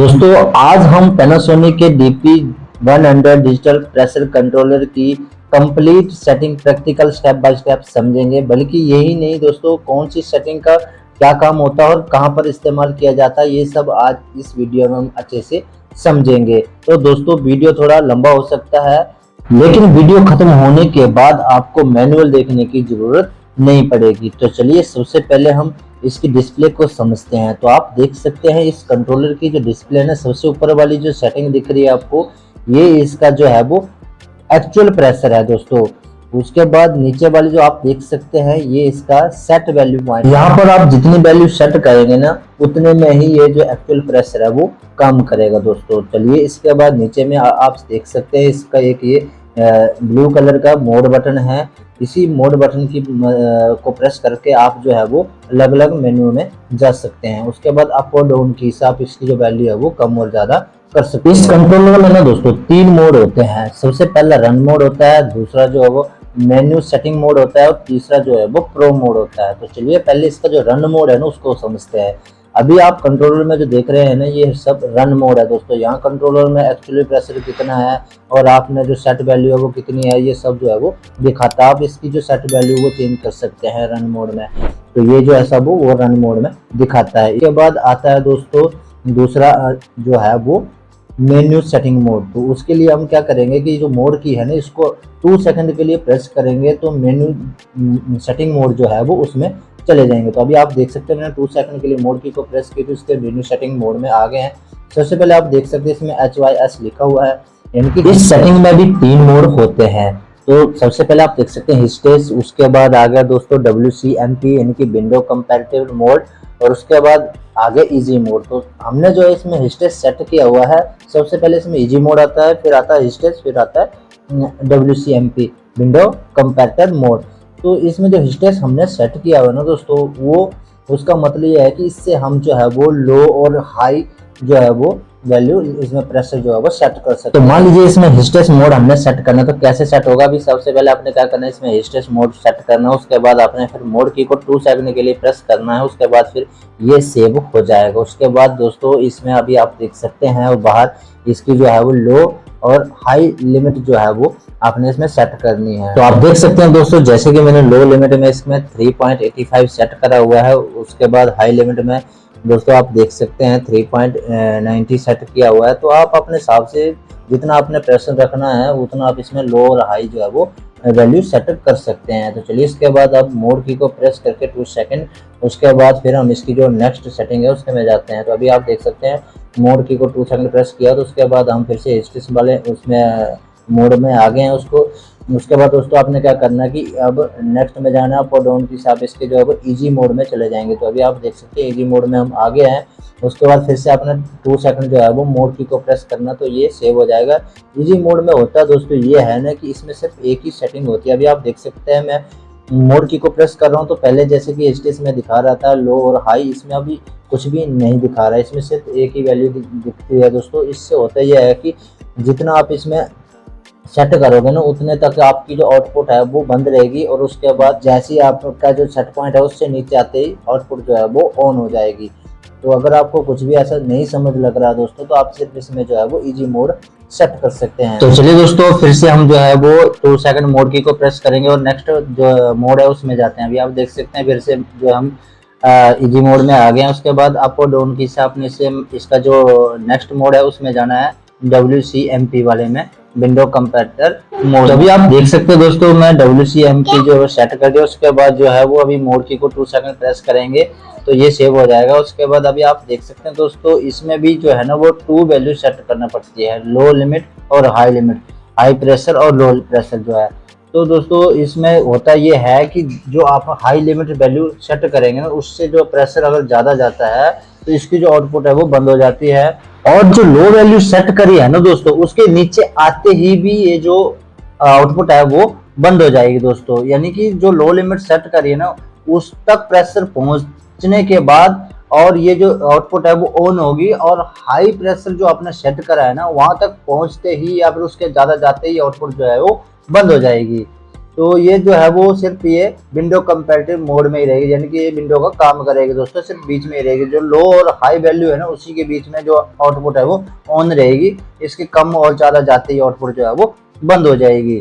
दोस्तों आज हम पैनासोनिक के DP100 डिजिटल प्रेशर कंट्रोलर की complete setting practical step by step समझेंगे। बल्कि यही नहीं दोस्तों, कौन सी सेटिंग का क्या काम होता है और कहां पर इस्तेमाल किया जाता है, ये सब आज इस वीडियो में हम अच्छे से समझेंगे। तो दोस्तों वीडियो थोड़ा लंबा हो सकता है, लेकिन वीडियो खत्म होने के बाद आपको मैनुअल देखने की जरूरत नहीं पड़ेगी। तो चलिए सबसे पहले हम इसकी डिस्प्ले को समझते हैं। तो आप देख सकते हैं इस कंट्रोलर की जो डिस्प्ले है ना, सबसे ऊपर वाली जो सेटिंग दिख रही है आपको, ये इसका जो है वो एक्चुअल प्रेशर है दोस्तों। उसके बाद नीचे वाली जो आप देख सकते हैं, ये इसका सेट वैल्यू पॉइंट। यहाँ पर आप जितनी वैल्यू सेट करेंगे ना, उतने में ही ये जो एक्चुअल प्रेशर है वो काम करेगा दोस्तों। चलिए इसके बाद नीचे में आप देख सकते हैं इसका एक ये ब्लू कलर का मोड बटन है। इसी मोड बटन की को प्रेस करके आप जो है वो अलग अलग मेन्यू में जा सकते हैं। उसके बाद अप और डाउन की से आप इसकी जो वैल्यू है वो कम और ज्यादा कर सकते हैं। इस कंट्रोलर में ना दोस्तों 3 मोड होते हैं। सबसे पहला रन मोड होता है, दूसरा जो है वो मेन्यू सेटिंग मोड होता है और तीसरा जो है वो प्रो मोड होता है। तो चलिए पहले इसका जो रन मोड है ना उसको समझते हैं। अभी आप कंट्रोलर में जो देख रहे हैं ना, ये सब रन मोड है दोस्तों। यहाँ कंट्रोलर में एक्चुअली प्रेशर कितना है और आपने जो सेट वैल्यू है वो कितनी है, ये सब जो है वो दिखाता है। आप इसकी जो सेट वैल्यू वो चेंज कर सकते हैं रन मोड में। तो ये जो है सब वो रन मोड में दिखाता है। इसके बाद आता है दोस्तों दूसरा जो है वो मेन्यू सेटिंग मोड। तो उसके लिए हम क्या करेंगे कि जो मोड की है ना, इसको 2 सेकंड के लिए प्रेस करेंगे तो मेन्यू सेटिंग मोड जो है वो उसमें चले जाएंगे। तो अभी आप देख सकते हैं मैंने 2 सेकंड के लिए मोड की को प्रेस की तो उसके मेन्यू सेटिंग मोड में आ गए हैं। सबसे पहले आप देख सकते हैं इसमें HYS लिखा हुआ है, यानी कि इस सेटिंग में भी 3 मोड होते हैं। तो सबसे पहले आप देख सकते हैं हिस्टेज, उसके बाद आ गया दोस्तों WCMP यानी कि विंडो कंपैरेटिव मोड, और उसके बाद आगे इजी मोड। तो हमने जो है इसमें हिस्टेज सेट किया हुआ है। सबसे पहले इसमें इजी मोड आता है, फिर आता है हिस्टेज, फिर आता है WCMP विंडो कंपैरेटिव मोड। तो इसमें जो हिस्टेज हमने सेट किया हुआ है ना दोस्तों, वो उसका मतलब ये है कि इससे हम जो है वो लो और हाई जो है वो वैल्यू इसमें प्रेशर जो है वो सेट कर सकते हैं। तो मान लीजिए इसमें हिस्टेज मोड हमने सेट करना है, तो कैसे सेट होगा? अभी सबसे पहले आपने क्या करना है, इसमें हिस्टेज मोड सेट करना है। उसके बाद आपने फिर मोड की को 2 सेकंड के लिए प्रेस करना है। उसके बाद फिर ये सेव हो जाएगा। उसके बाद दोस्तों इसमें अभी आप देख सकते हैं और बाहर इसकी जो है वो लो और हाई लिमिट जो है वो आपने इसमें सेट करनी है। तो आप देख सकते हैं दोस्तों, जैसे कि मैंने लो लिमिट में इसमें 3.85 सेट करा हुआ है। उसके बाद हाई लिमिट में दोस्तों आप देख सकते हैं 3.90 सेट किया हुआ है। तो आप अपने हिसाब से जितना आपने प्रेशर रखना है उतना आप इसमें लो और हाई जो है वो वैल्यू सेट कर सकते हैं। तो चलिए इसके बाद आप मोड की को प्रेस करके 2 सेकंड, उसके बाद फिर हम इसकी जो नेक्स्ट सेटिंग है उसके में जाते हैं। तो अभी आप देख सकते हैं मोड की को 2 सेकंड प्रेस किया, तो उसके बाद हम फिर से हिस्टेज वाले उसमें मोड में आ गए हैं उसको। उसके बाद दोस्तों आपने क्या करना है कि अब नेक्स्ट में जाना है, अप और डाउन की हिसाब इसके जो है वो इजी मोड में चले जाएंगे। तो अभी आप देख सकते हैं इजी मोड में हम आ गए हैं। उसके बाद फिर से आपने 2 सेकंड जो है वो मोड की को प्रेस करना, तो ये सेव हो जाएगा। इजी मोड में होता है दोस्तों ये है ना कि इसमें सिर्फ एक ही सेटिंग होती है। अभी आप देख सकते हैं मैं मोड की को प्रेस कर रहा हूँ, तो पहले जैसे कि एचटीएस में दिखा रहा था लो और हाई, इसमें अभी कुछ भी नहीं दिखा रहा है। इसमें सिर्फ एक ही वैल्यू दिखती है दोस्तों। इससे होता यह है कि जितना आप इसमें सेट करोगे ना, उतने तक आपकी जो आउटपुट है वो बंद रहेगी, और उसके बाद जैसे ही आपका जो सेट पॉइंट है उससे नीचे आते ही आउटपुट जो है वो ऑन हो जाएगी। तो अगर आपको कुछ भी ऐसा नहीं समझ लग रहा है दोस्तों, तो आप सिर्फ इसमें जो है वो इजी मोड सेट कर सकते हैं। तो चलिए दोस्तों फिर से हम जो है वो 2 सेकंड मोड की को प्रेस करेंगे और नेक्स्ट जो मोड है उसमें जाते हैं। अभी आप देख सकते हैं फिर से जो हम इजी मोड में आ गए हैं। उसके बाद अप और डाउन की से आपने से इसका जो नेक्स्ट मोड है उसमें जाना है WCMP वाले में, विंडो कंपैरेटर मोड। अभी आप देख सकते हैं दोस्तों मैं WCMP जो सेट कर दिया। उसके बाद जो है वो अभी मोड की को 2 सेकंड प्रेस करेंगे तो ये सेव हो जाएगा। उसके बाद अभी आप देख सकते हैं दोस्तों इसमें भी जो है ना वो 2 वैल्यू सेट करना पड़ती है, लो लिमिट और हाई लिमिट, हाई प्रेशर और लो प्रेशर जो है। तो दोस्तों इसमें होता ये है कि जो आप हाई लिमिट वैल्यू सेट करेंगे ना, उससे जो प्रेशर अगर ज़्यादा जाता है तो इसकी जो आउटपुट है वो बंद हो जाती है। और जो लो वैल्यू सेट करी है ना दोस्तों, उसके नीचे आते ही भी ये जो आउटपुट है वो बंद हो जाएगी दोस्तों। यानी कि जो लो लिमिट सेट करी है ना, उस तक प्रेशर पहुंचने के बाद और ये जो आउटपुट है वो ऑन होगी, और हाई प्रेशर जो आपने सेट करा है ना, वहां तक पहुंचते ही या फिर उसके ज्यादा जाते ही आउटपुट जो है वो बंद हो जाएगी। तो ये जो है वो सिर्फ ये विंडो कंपैरेटिव मोड में ही रहेगी, यानी कि ये विंडो का काम करेगी दोस्तों, सिर्फ बीच में ही रहेगी। जो लो और हाई वैल्यू है ना उसी के बीच में जो आउटपुट है वो ऑन रहेगी, इसके कम और ज़्यादा जाते ही आउटपुट जो है वो बंद हो जाएगी।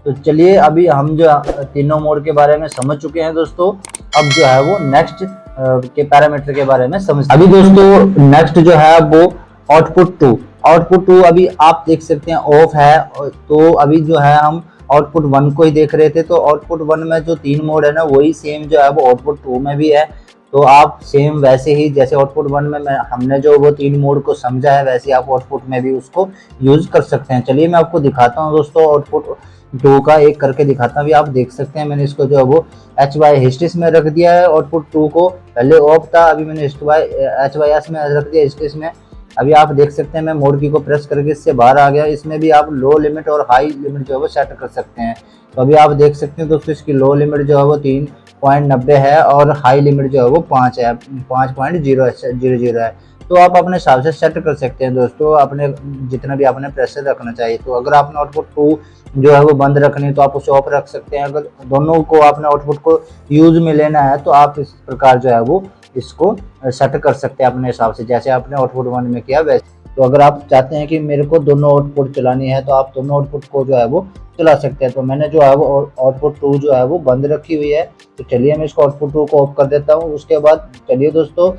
तो चलिए अभी हम जो तीनों मोड के बारे में समझ चुके हैं दोस्तों, अब जो है वो नेक्स्ट के पैरामीटर के बारे में समझ। अभी दोस्तों नेक्स्ट जो है वो आउटपुट टू अभी आप देख सकते हैं ऑफ है। तो अभी जो है हम आउटपुट 1 को ही देख रहे थे, तो आउटपुट 1 में जो 3 मोड है ना वही सेम जो है वो आउटपुट 2 में भी है। तो आप सेम वैसे ही जैसे आउटपुट 1 में हमने जो वो 3 मोड को समझा है, वैसे आप आउटपुट में भी उसको यूज कर सकते हैं। चलिए मैं आपको दिखाता हूँ दोस्तों, आउटपुट 2 का एक करके दिखाता हूँ। अभी आप देख सकते हैं मैंने इसको जो है वो HY हिस्ट्रिस में रख दिया है। आउटपुट 2 को पहले ऑफ था, अभी मैंने HYS में रख दिया हिस्ट्रिस में। अभी आप देख सकते हैं मैं मोड की को प्रेस करके इससे बाहर आ गया। इसमें भी आप लो लिमिट और हाई लिमिट जो है वो सेट कर सकते हैं। तो अभी आप देख सकते हैं दोस्तों इसकी लो लिमिट जो है वो 3.90 है और हाई लिमिट जो है वो 5 है, 5.000 है। तो आप अपने हिसाब से सेट कर सकते हैं दोस्तों, अपने जितना भी आपने प्रेशर रखना चाहिए। तो अगर आपने आउटपुट 2 जो है वो बंद रखनी है तो आप उसे ऑफ रख सकते हैं। अगर दोनों को आपने आउटपुट को यूज में लेना है तो आप इस प्रकार जो है वो इसको सेट कर सकते हैं अपने हिसाब से, जैसे आपने आउटपुट 1 में किया वैसे। तो अगर आप चाहते हैं कि मेरे को दोनों आउटपुट चलानी है तो आप दोनों आउटपुट को जो है वो चला सकते हैं। तो मैंने जो है वो आउटपुट 2 जो है वो बंद रखी हुई है। तो चलिए मैं इसको आउटपुट 2 को ऑफ कर देता हूँ। उसके बाद चलिए दोस्तों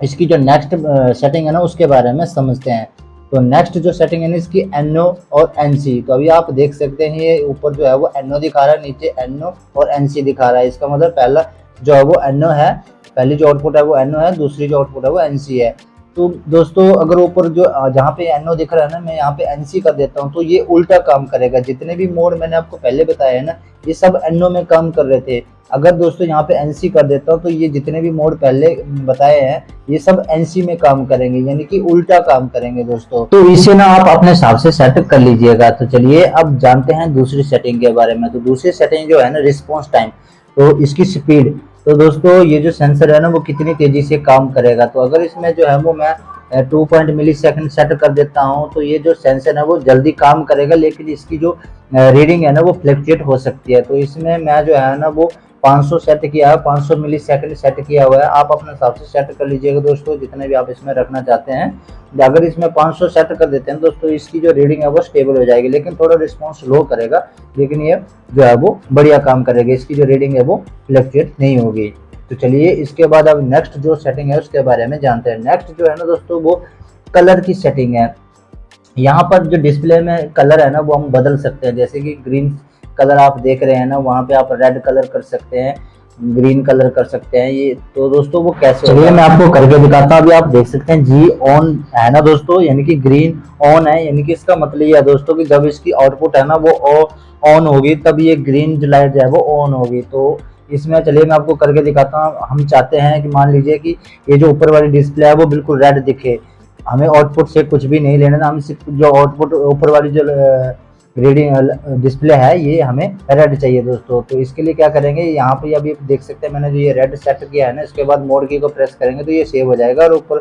इसकी जो नेक्स्ट सेटिंग है ना उसके बारे में समझते हैं। तो नेक्स्ट जो सेटिंग है ना इसकी NO और NC। तो अभी आप देख सकते हैं ये ऊपर जो है वो NO दिखा रहा है, नीचे NO और NC दिखा रहा है। इसका मतलब पहला जो है वो NO है, पहली जो आउटपुट है वो NO है, दूसरी जो आउटपुट है वो NC है। तो दोस्तों अगर ऊपर जो जहाँ पे NO दिख रहा है ना मैं यहाँ पे NC कर देता हूँ तो ये उल्टा काम करेगा। जितने भी मोड मैंने आपको पहले बताया है ना ये सब NO में काम कर रहे थे। अगर दोस्तों यहाँ पे NC कर देता हूँ तो ये जितने भी मोड पहले बताए हैं ये सब NC में काम करेंगे, यानी कि उल्टा काम करेंगे दोस्तों। तो इसे ना आप अपने हिसाब से सेट कर लीजिएगा। तो चलिए अब जानते हैं दूसरी सेटिंग के बारे में। तो दूसरी सेटिंग जो है ना रिस्पॉन्स टाइम, तो इसकी स्पीड। तो दोस्तों ये जो सेंसर है ना वो कितनी तेजी से काम करेगा। तो अगर इसमें जो है वो मैं 2 मिली सेकेंड सेट कर देता हूँ तो ये जो सेंसर है वो जल्दी काम करेगा, लेकिन इसकी जो रीडिंग है ना वो फ्लक्चुएट हो सकती है। तो इसमें मैं जो है ना वो 500 सेट किया है, 500 मिली सेकेंड सेट किया हुआ है। आप अपने हिसाब से सेट कर लीजिएगा दोस्तों जितने भी आप इसमें रखना चाहते हैं। अगर इसमें 500 सेट कर देते हैं दोस्तों इसकी जो रीडिंग है वो स्टेबल हो जाएगी, लेकिन थोड़ा रिस्पॉन्स लो करेगा, लेकिन ये जो है वो बढ़िया काम करेगा, इसकी जो रीडिंग है वो फ्लक्चुएट नहीं होगी। तो चलिए इसके बाद अब नेक्स्ट जो सेटिंग है उसके बारे में जानते हैं। नेक्स्ट जो है ना दोस्तों वो कलर की सेटिंग है। यहाँ पर जो डिस्प्ले में कलर है ना वो हम बदल सकते हैं, जैसे कि ग्रीन कलर आप देख रहे हैं ना वहाँ पे आप रेड कलर कर सकते हैं, ग्रीन कलर कर सकते हैं। ये तो दोस्तों वो कैसे, चलिए मैं आपको करके दिखाता हूँ। अभी आप देख सकते हैं G ऑन है ना दोस्तों, यानी कि ग्रीन ऑन है, यानी कि इसका मतलब ये है दोस्तों कि जब इसकी आउटपुट है ना वो ऑन होगी तब ये ग्रीन लाइट जो है वो ऑन होगी। तो इसमें चलिए मैं आपको करके दिखाता हूँ। हम चाहते हैं कि मान लीजिए कि ये जो ऊपर वाली डिस्प्ले है वो बिल्कुल रेड दिखे, हमें आउटपुट से कुछ भी नहीं लेना, हम सिर्फ जो आउटपुट ऊपर वाली जो रीडिंग डिस्प्ले है ये हमें रेड चाहिए दोस्तों। तो इसके लिए क्या करेंगे, यहाँ पे अभी देख सकते हैं मैंने जो ये रेड सेट किया है ना, इसके बाद मोड की को प्रेस करेंगे तो ये सेव हो जाएगा। और ऊपर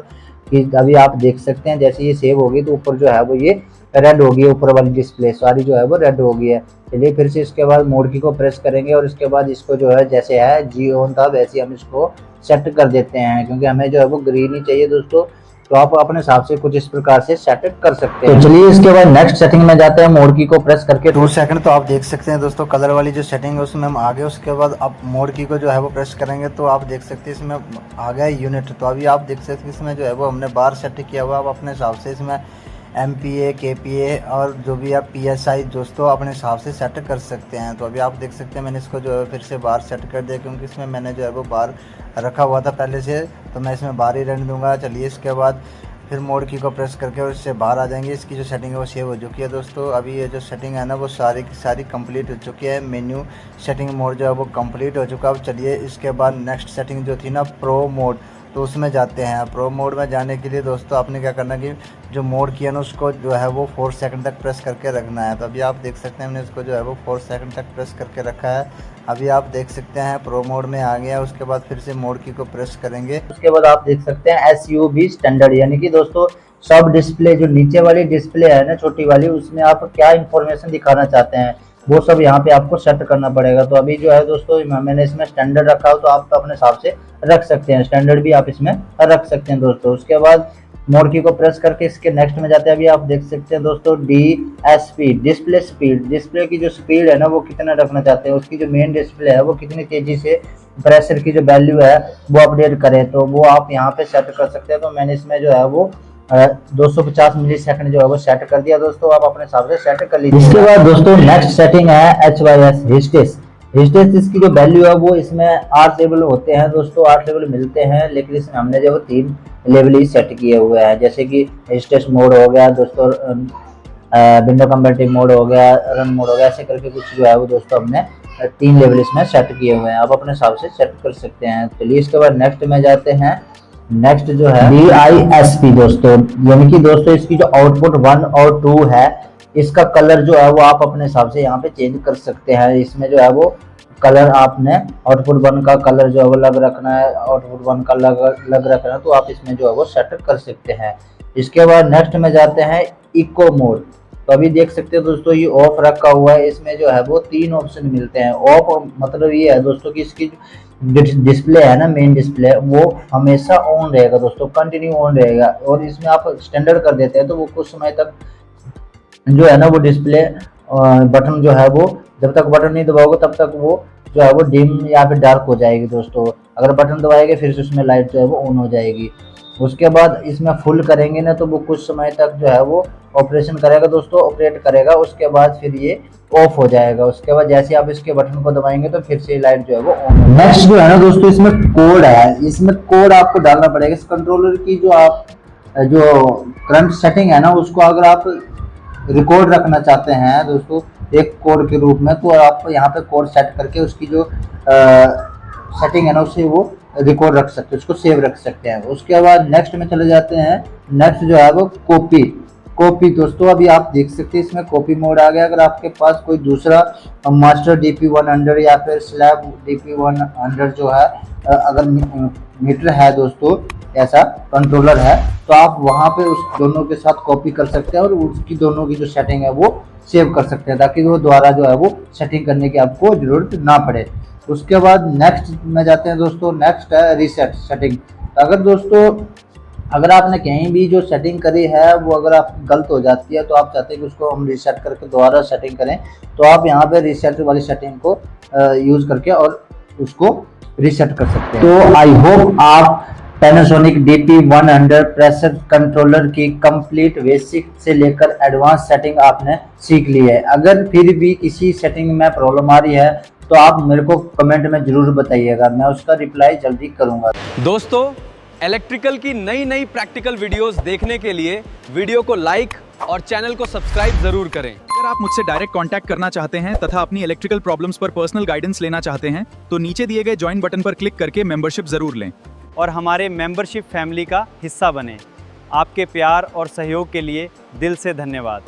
की अभी आप देख सकते हैं जैसे ये सेव होगी तो ऊपर जो है वो ये रेड होगी, ऊपर वाली डिस्प्ले सारी जो है वो रेड हो गई है। चलिए फिर से इसके बाद मोड की को प्रेस करेंगे और इसके बाद इसको जो है जैसे है G ऑन था वैसे हम इसको सेट कर देते हैं, क्योंकि हमें जो है वो ग्रीन ही चाहिए दोस्तों। तो आप अपने हिसाब से कुछ इस प्रकार से सेट कर सकते हैं। तो चलिए इसके बाद नेक्स्ट सेटिंग में जाते हैं। मोड की को प्रेस करके 2 सेकंड तो आप देख सकते हैं दोस्तों कलर वाली जो सेटिंग है उसमें हम आ गए। उसके बाद आप मोड की को जो है वो प्रेस करेंगे तो आप देख सकते हैं इसमें आ गया यूनिट। तो अभी आप देख सकते हैं इसमें जो है वो हमने बार सेट किया हुआ। आप अपने हिसाब से इसमें MPa KPa और जो भी आप PSI दोस्तों अपने हिसाब से सेट कर सकते हैं। तो अभी आप देख सकते हैं मैंने इसको जो है फिर से बार सेट कर दिया, क्योंकि इसमें मैंने जो है वो बार रखा हुआ था पहले से, तो मैं इसमें बार ही रहने दूंगा। चलिए इसके बाद फिर मोड की को प्रेस करके और इससे बाहर आ जाएंगे। इसकी जो सेटिंग है वो सेव हो चुकी है दोस्तों। अभी ये जो सेटिंग है ना वो सारी की सारी कंप्लीट हो चुकी है। मेन्यू सेटिंग मोड जो है वो कंप्लीट हो चुका है। अब चलिए इसके बाद नेक्स्ट सेटिंग जो थी ना प्रो मोड, तो उसमें जाते हैं। प्रो मोड में जाने के लिए दोस्तों आपने क्या करना है कि जो मोड किया ना उसको जो है वो 4 सेकंड तक प्रेस करके रखना है। तो अभी आप देख सकते हैं हमने इसको जो है वो 4 सेकंड तक प्रेस करके रखा है। अभी आप देख सकते हैं प्रो मोड में आ गया। उसके बाद फिर से मोड की को प्रेस करेंगे। उसके बाद आप देख सकते हैं SUV स्टैंडर्ड, यानी कि दोस्तों सब डिस्प्ले जो नीचे वाली डिस्प्ले है ना छोटी वाली उसमें आप क्या इंफॉर्मेशन दिखाना चाहते हैं। वो सब यहाँ पे आपको सेट करना पड़ेगा। तो अभी जो है दोस्तों मैंने इसमें स्टैंडर्ड रखा हो, तो आप तो अपने हिसाब से रख सकते हैं, स्टैंडर्ड भी आप इसमें रख सकते हैं दोस्तों। उसके बाद मोड की को प्रेस करके इसके नेक्स्ट में जाते हैं। अभी आप देख सकते हैं दोस्तों DSP, डिस्प्ले स्पीड, डिस्प्ले की जो स्पीड है ना वो कितना रखना चाहते हैं, उसकी जो मेन डिस्प्ले है वो कितनी तेजी से प्रेशर की जो वैल्यू है वो अपडेट करें, तो वो आप यहाँ पे सेट कर सकते हैं। तो मैंने इसमें जो है वो 250 मिली सेकंड जो है वो सेट कर दिया दोस्तों, आप अपने हिसाब से सेट कर लीजिए। इसके बाद दोस्तों नेक्स्ट सेटिंग है HYS, हिस्टेस। हिस्टेस इसकी जो वैल्यू है वो इसमें 8 लेवल होते हैं दोस्तों, 8 लेवल मिलते हैं, लेकिन इसमें हमने जो 3 लेवल ही सेट किए हुए हैं। जैसे कि हिस्टेस मोड हो गया दोस्तों, विंडो कंपैटिबल मोड हो गया, रन मोड हो गया, ऐसे करके कुछ जो है वो दोस्तों हमने 3 लेवल इसमें सेट किए हुए हैं, आप अपने हिसाब से सेट कर सकते हैं। चलिए इसके बाद नेक्स्ट में जाते हैं। नेक्स्ट जो है DISP दोस्तों, यानी कि दोस्तों इसकी जो आउटपुट 1 और 2 है, इसका कलर जो है वो आप अपने हिसाब से यहाँ पे चेंज कर सकते हैं। इसमें जो है वो कलर आपने आउटपुट 1 का कलर जो है वो अलग रखना है, आउटपुट 1 का अलग रखना है, तो आप इसमें जो है वो सेट कर सकते हैं। इसके बाद नेक्स्ट में जाते हैं इको मोड। तो अभी देख सकते हैं दोस्तों ये ऑफ रखा हुआ है, इसमें जो है वो 3 ऑप्शन मिलते हैं। ऑफ मतलब ये है दोस्तों कि इसकी डिस्प्ले है ना, मेन डिस्प्ले, वो हमेशा ऑन रहेगा दोस्तों, कंटिन्यू ऑन रहेगा। और इसमें आप स्टैंडर्ड कर देते हैं तो वो कुछ समय तक जो है ना वो डिस्प्ले बटन जो है वो, जब तक बटन नहीं दबाओगे तब तक वो जो है वो डिम या फिर डार्क हो जाएगी दोस्तों। अगर बटन दबाएंगे फिर से उसमें लाइट जो है वो ऑन हो जाएगी। उसके बाद इसमें फुल करेंगे ना तो वो कुछ समय तक जो है वो ऑपरेशन करेगा दोस्तों, ऑपरेट करेगा, उसके बाद फिर ये ऑफ हो जाएगा। उसके बाद जैसे आप इसके बटन को दबाएंगे तो फिर से लाइट जो है वो ऑन हो। नेक्स्ट जो है ना दोस्तों इसमें कोड है, इसमें कोड आपको डालना पड़ेगा। इस कंट्रोलर की जो आप जो करंट सेटिंग है ना उसको अगर आप रिकॉर्ड रखना चाहते हैं दोस्तों एक कोड के रूप में, तो आप यहाँ पे कोड सेट करके उसकी जो सेटिंग है ना उसे वो रिकॉर्ड रख सकते हैं, उसको सेव रख सकते हैं। उसके बाद नेक्स्ट में चले जाते हैं। नेक्स्ट जो है वो कॉपी दोस्तों, अभी आप देख सकते हैं इसमें कॉपी मोड आ गया। अगर आपके पास कोई दूसरा मास्टर DP100 या फिर स्लैब DP100 जो है अगर मीटर है दोस्तों, ऐसा कंट्रोलर है, तो आप वहां पे उस दोनों के साथ कॉपी कर सकते हैं और उसकी दोनों की जो सेटिंग है वो सेव कर सकते हैं, ताकि वो दोबारा जो है वो सेटिंग करने की आपको जरूरत ना पड़े। उसके बाद नेक्स्ट में जाते हैं दोस्तों। नेक्स्ट है रीसेट सेटिंग। अगर दोस्तों अगर आपने कहीं भी जो सेटिंग करी है वो अगर आप गलत हो जाती है तो आप चाहते हैं कि उसको हम रीसेट करके दोबारा सेटिंग करें, तो आप यहाँ पे रीसेट वाली सेटिंग को यूज करके और उसको रीसेट कर सकते हैं। तो आई होप आप पैनासोनिक DP100 प्रेशर कंट्रोलर की कंप्लीट बेसिक से लेकर एडवांस सेटिंग आपने सीख ली है। अगर फिर भी किसी सेटिंग में प्रॉब्लम आ रही है तो आप मेरे को कमेंट में जरूर बताइएगा, मैं उसका रिप्लाई जल्दी करूंगा। दोस्तों इलेक्ट्रिकल की नई प्रैक्टिकल वीडियोस देखने के लिए वीडियो को लाइक और चैनल को सब्सक्राइब जरूर करें। अगर आप मुझसे डायरेक्ट कांटेक्ट करना चाहते हैं तथा अपनी इलेक्ट्रिकल प्रॉब्लम्स पर पर्सनल गाइडेंस लेना चाहते हैं तो नीचे दिए गए ज्वाइन बटन पर क्लिक करके मेंबरशिप जरूर लें और हमारे मेंबरशिप फैमिली का हिस्सा बने। आपके प्यार और सहयोग के लिए दिल से धन्यवाद।